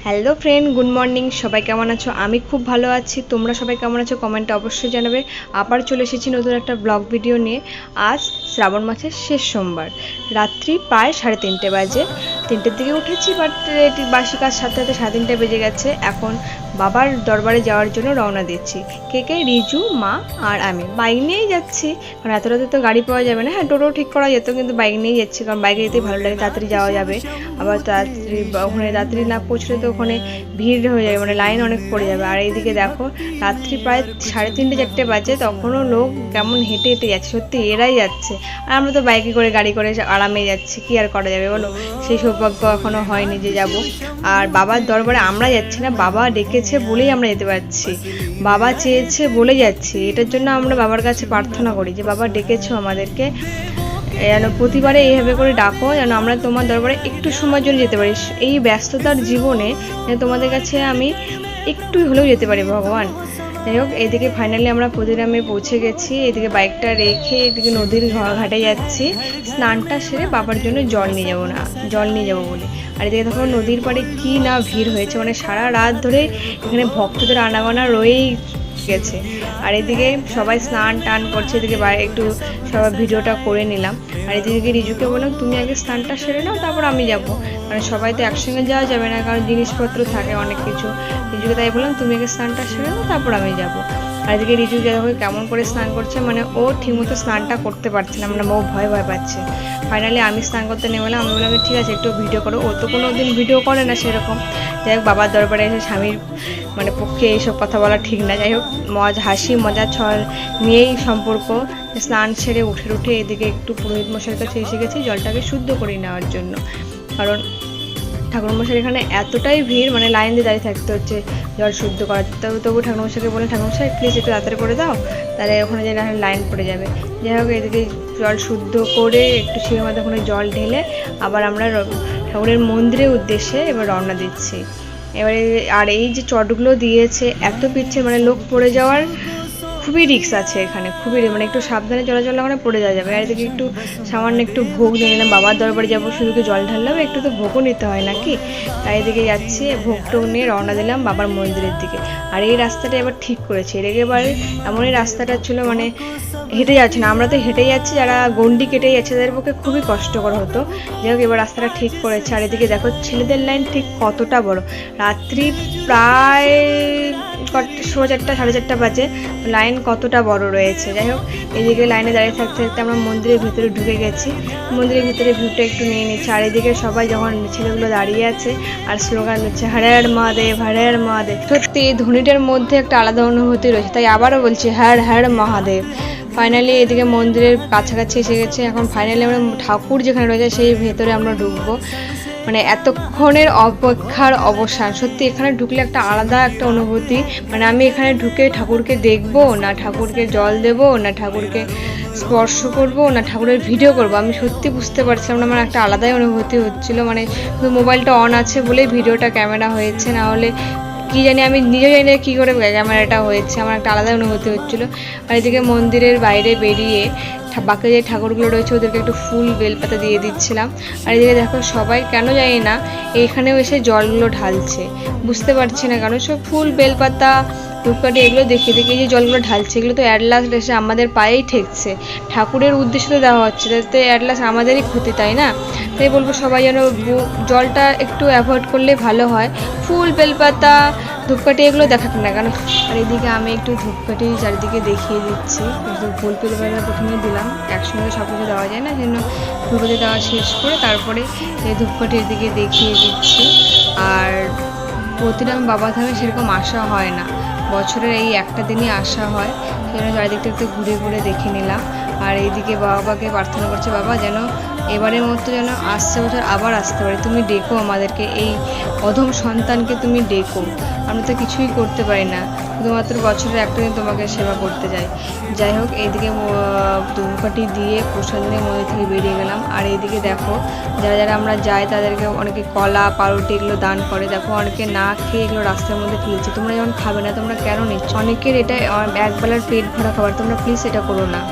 Hello friend, good morning. সবাই কেমন আছো? আমি খুব ভালো আছি। তোমরা সবাই কেমন আছো কমেন্টে অবশ্যই জানাবে। আবার চলে এসেছি নতুন একটা ব্লগ ভিডিও নিয়ে। আজ শ্রাবণ মাসের শেষ সোমবার, রাত্রি প্রায় 3:30 বাজে। 3টের দিকে উঠেছি, বাট বাসি কাজ সাথে সাথে 3:30 বেজে গেছে। এখন বাবার দরবারে যাওয়ার জন্য রওনা দিচ্ছি। কে রিজু, মা আর আমি বাইক নিয়েই যাচ্ছি, কারণ এত রাতে তো গাড়ি পাওয়া যাবে না। হ্যাঁ, টোটো ঠিক করা যেত, কিন্তু বাইক নিয়েই যাচ্ছি, কারণ বাইকে যেতেই ভালো লাগে, তাড়াতাড়ি যাওয়া যাবে। আবার তাড়াতাড়ি ওখানে রাত্রি না পৌঁছলে তো ওখানে ভিড় হয়ে যাবে, মানে লাইন অনেক পড়ে যাবে। আর এইদিকে দেখো, রাত্রি প্রায় 3:30-4 বাজে, তখনও লোক কেমন হেঁটে হেঁটে যাচ্ছে। সত্যি এরাই যাচ্ছে, আর আমরা তো বাইকে করে গাড়ি করে আরামে যাচ্ছি। কি আর করা যাবে বলো, সেই সৌভাগ্য এখনো হয়নি যে যাব। আর বাবার দরবারে আমরা যাচ্ছি না, বাবা ডেকেছে বলেই আমরা যেতে পারছি, বাবা চেয়েছে বলে যাচ্ছি। এটার জন্য আমরা বাবার কাছে প্রার্থনা করি যে বাবা ডেকেছো আমাদেরকে, যেন প্রতিবারে এইভাবে করে ডাকো, যেন আমরা তোমার দরবারে একটু সময়ের জন্য যেতে পারি। এই ব্যস্ততার জীবনে যেন তোমাদের কাছে আমি একটু হলেও যেতে পারি ভগবান। যাই হোক, এদিকে ফাইনালি আমরা প্রতিরামে পৌঁছে গেছি। এদিকে বাইকটা রেখে এদিকে নদীর ঘাটে যাচ্ছি, স্নানটা সেরে বাবার জন্য জল নিয়ে যাবো বলে। আর এদিকে দেখো নদীর পাড়ে কি না ভিড় হয়েছে, মানে সারা রাত ধরে এখানে ভক্তদের আনাগোনা রয়েই গেছে। আর এদিকে সবাই স্নান টান করছে, এদিকে একটু সবাই ভিডিওটা করে নিলাম। আর এদিকে রিজুকে বললাম তুমি আগে স্নানটা সেরে নাও, তারপর আমি যাব, মানে সবাই তো একসঙ্গে যাওয়া যাবে না, কারণ জিনিসপত্র থাকে অনেক কিছু। রিজুকে তাই বললাম তুমি আগে স্নানটা সেরে নাও, তারপর আমি যাব। আর এদিকে রিজু দেখো কেমন করে স্নান করছে, মানে ও ঠিকমতো স্নানটা করতে পারছে না, মানে ও ভয় পাচ্ছে। ফাইনালি আমি স্নান করতে নেমেলাম। আমি বললাম ঠিক আছে একটু ভিডিও করো। ও তো কোনো দিন ভিডিও করে না সেরকম। যাই হোক, বাবার দরবারে এসে স্বামীর মানে পক্ষে এইসব কথা বলা ঠিক না। যাই হোক, হাসি মজা ছল নিয়েই সম্পর্ক। স্নান সেরে উঠে এদিকে একটু পুরোহিত মশাইয়ের কাছে এসে গেছি জলটাকে শুদ্ধ করে নেওয়ার জন্য, কারণ ঠাকুরমশাইয়ের এখানে এতটাই ভিড়, মানে লাইন দিয়ে দাঁড়িয়ে থাকতে হচ্ছে জল শুদ্ধ করার। তবু ঠাকুরমশাইকে বলে ঠাকুরমশাই প্লিজ একটু তাড়াতাড়ি করে দাও, তাহলে ওখানে যে লাইন পড়ে যাবে। যাই হোক, এদিকে জল শুদ্ধ করে একটু শিবের মধ্যে ওখানে জল ঢেলে আবার আমরা ঠাকুরের মন্দিরের উদ্দেশ্যে এবার রওনা দিচ্ছি। এবারে আর এই যে চটগুলো দিয়েছে এত পিচ্ছে, মানে লোক পড়ে যাওয়ার খুবই রিস্ক আছে এখানে, খুবই মানে একটু সাবধানে চলাচল ওখানে পড়ে যাওয়া যাবে। আর এদিকে একটু সামান্য একটু ভোগ নিয়ে নিলাম, বাবার দরবারে যাবো, শুধু জল ঢাললাম, একটু তো ভোগও নিতে হয় নাকি। তাই এদিকে যাচ্ছি, ভোগ টোগ নিয়ে রওনা দিলাম বাবার মন্দিরের দিকে। আর এই রাস্তাটা এবার ঠিক করেছে, এর এবারে এমন এই রাস্তাটা ছিল, মানে হেঁটে যাচ্ছে না, আমরা তো হেঁটে যাচ্ছি, যারা গন্ডি কেটে যাচ্ছে তাদের পক্ষে খুবই কষ্টকর হতো। যাই হোক, এবার রাস্তাটা ঠিক করেছে। আর এদিকে দেখো ছেলেদের লাইন ঠিক কতটা বড়, রাত্রি প্রায় 4:30 4:30 বাজে, লাইন কতটা বড় রয়েছে। যাই হোক, এদিকে লাইনে দাঁড়িয়ে থাকতে থাকতে আমরা মন্দিরের ভিতরে ঢুকে গেছি। মন্দিরের ভিতরে ভিউটা একটু নিয়ে নিচ্ছি। আর এদিকে সবাই যখন ছেলেগুলো দাঁড়িয়ে আছে আর স্লোগান দিচ্ছে হর হর মহাদেব, হর হর মহাদেব। সত্যি এই ধ্বনিটার মধ্যে একটা আলাদা অনুভূতি রয়েছে, তাই আবারও বলছি হর হর মহাদেব। ফাইনালি এদিকে মন্দিরের কাছাকাছি এসে গেছে। এখন ফাইনালি আমরা ঠাকুর যেখানে রয়েছে সেই ভেতরে আমরা ঢুকবো, মানে এতক্ষণের অপেক্ষার অবসান। সত্যি এখানে ঢুকলে একটা আলাদা একটা অনুভূতি, মানে আমি এখানে ঢুকে ঠাকুরকে দেখবো না, ঠাকুরকে জল দেবো না, ঠাকুরকে স্পর্শ করব না, ঠাকুরের ভিডিও করব, আমি সত্যি বুঝতে পারছিলাম না। আমার একটা আলাদাই অনুভূতি হচ্ছিল, মানে শুধু মোবাইলটা অন আছে বলেই ভিডিওটা ক্যামেরা হয়েছে, না হলে কি জানি আমি নিজে জানি না কী করে ক্যামেরাটা হয়েছে, আমার একটা আলাদা অনুভূতি হচ্ছিলো। আর এদিকে মন্দিরের বাইরে বেরিয়ে বাকি যে ঠাকুরগুলো রয়েছে ওদেরকে একটু ফুল বেলপাতা দিয়ে দিচ্ছিলাম। আর এদিকে দেখো সবাই কেন জানি না এইখানেও এসে জলগুলো ঢালছে, বুঝতে পারছি না কারণ সব ফুল বেলপাতা ধূপকাঠি এগুলো দেখিয়ে দেখি যে জলগুলো ঢালছে, এগুলো তো অ্যাট লাস্ট এসে আমাদের পায়েই ঠেকছে। ঠাকুরের উদ্দেশ্য তো দেওয়া হচ্ছে, যাতে অ্যাট লাস্ট আমাদেরই ক্ষতি, তাই না? তাই বলবো সবাই যেন জলটা একটু অ্যাভয়েড করলে ভালো হয়। ফুল বেলপাতা ধূপকাঠি এগুলো দেখাক না কেন। আর এদিকে আমি একটু ধূপকাঠি চারিদিকে দেখিয়ে দিচ্ছি, একটু ফুল বেলপাতা প্রথমে দিলাম, একসঙ্গে সব কিছু দেওয়া যায় না, সেজন্য ধূপকাঠি দেওয়া শেষ করে তারপরে এই ধূপকাঠি এদিকে দেখিয়ে দিচ্ছি। আর প্রতিদিন বাবা ধামে সেরকম আসা হয় না, বছরের এই একটা দিনই আসা হয়, সেজন্য চারিদিকটা একটু ঘুরে ঘুরে দেখে নিলাম। আর এইদিকে বাবাকে প্রার্থনা করছে, বাবা যেন এবারের মতো যেন আসছে বছর আবার আসতে পারে, তুমি ডেকো আমাদেরকে, এই অধম সন্তানকে তুমি ডেকো, আমরা তো কিছুই করতে পারি না, শুধুমাত্র বছরের একটা দিন তোমাকে সেবা করতে যাই। যাই হোক, এইদিকে ধূপকাঠি দিয়ে প্রসাদ নিয়ে মন্দির থেকে বেরিয়ে গেলাম। আর এইদিকে দেখো যারা যারা আমরা যাই তাদেরকে অনেকে কলা পাউরুটি এগুলো দান করে, দেখো অনেকে না খেয়ে এগুলো রাস্তার মধ্যে ফেলেছে। তোমরা যেমন খাবে না, তোমরা কেন নিচ্ছ? অনেকের এটা একবেলার পেট ভরা খাবার, তোমরা প্লিজ এটা করো না।